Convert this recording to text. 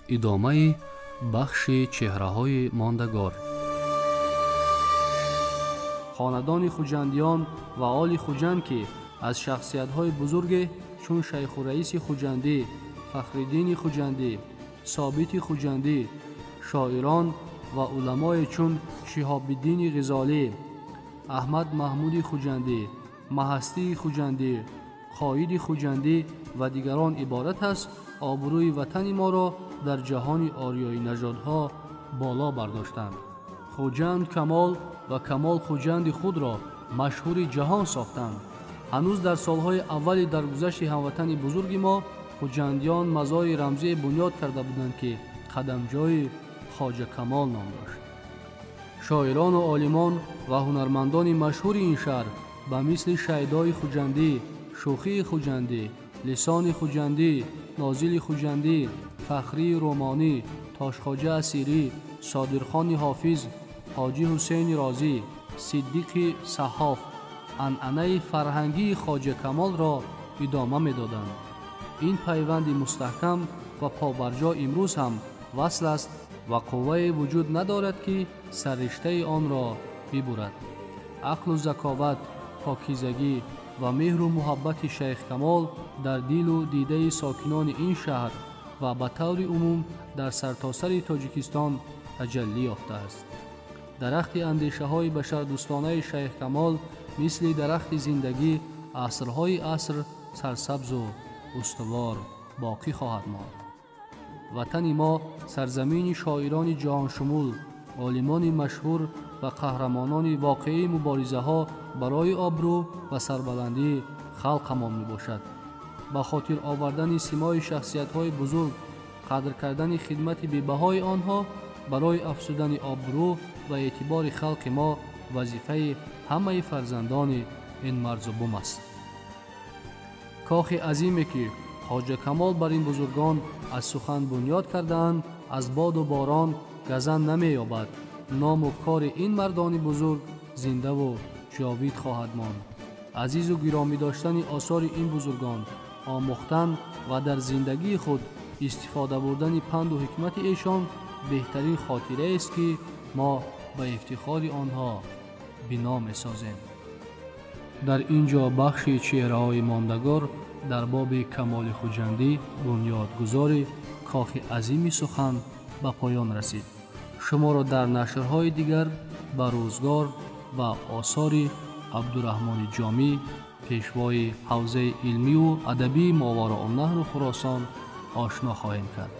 ادامه بخش چهره‌های ماندگار. خاندان خوجندیان و آل خوجند که از شخصیت‌های بزرگ چون شیخ و رئیس خوجندی، فخرالدین خوجندی، ثابت خوجندی، شاعران و علمای چون شهاب الدین غزالی، احمد محمود خوجندی، مهستی خوجندی، خالد خوجندی و دیگران عبارت است آبروی وطن ما را در جهان آریایی نژادها بالا برداشتند. خوجند کمال و کمال خوجند خود را مشهور جهان ساختند. هنوز در سالهای اول درگذشت هموطن بزرگ ما خوجندیان مزار رمزی بنیاد کرده بودند که قدمجای خواجه کمال نام داشت. شاعران و عالمان و هنرمندان مشهور این شهر به مثل شیدای خوجندی، شوخی خوجندی، لسان خوجندی، نازل خوجندی، فخری رومانی، تاشخواجه اسیری، صادرخان حافظ، حاجی حسین رازی، صدیق صحاف عنعنه فرهنگی خواجه کمال را ادامه می‌دادند. این پیوند مستحکم و پابرجا امروز هم وصل است و قوه وجود ندارد که سررشته آن را ببرد. عقل و ذکاوت، پاکیزگی و مهر و محبت شیخ کمال در دل و دیده ساکنان این شهر و به طور عموم در سرتاسر تاجیکستان تجلی یافته است. درخت اندیشه های بشردوستانه شیخ کمال مثل درخت زندگی عصرهای عصر سرسبز و استوار باقی خواهد ماند. وطن ما سرزمین شاعران جهان شمول، عالمان مشهور و قهرمانان واقعی مبارزه ها برای آبرو و سربلندی خلق ما می باشد. با خاطر آوردن سیمای شخصیت های بزرگ، قدر کردن خدمت بی‌بهای آنها برای افزودن آبرو و اعتبار خلق ما وظیفه همه فرزندان این مرز و بوم است. کاخ عظیمی که خواجه کمال بر این بزرگان از سخن بنیاد کردند از باد و باران گزند نمی یابد. نام و کار این مردان بزرگ زنده و جاوید خواهد ماند. عزیز و گرامی داشتن آثار این بزرگان، آموختن و در زندگی خود استفاده بردن پند و حکمت ایشان بهترین خاطره است که ما به افتخار آنها بنا می‌سازیم. در اینجا بخش چهره‌های ماندگار در باب کمال خوجندی بنیادگذار کاخ عظیم سخن به پایان رسید. شما را در نشرهای دیگر به روزگار و آثار عبدالرحمن جامی، پیشوای حوزه علمی و ادبی ماوراءالنهر و خراسان آشنا خواهیم کرد.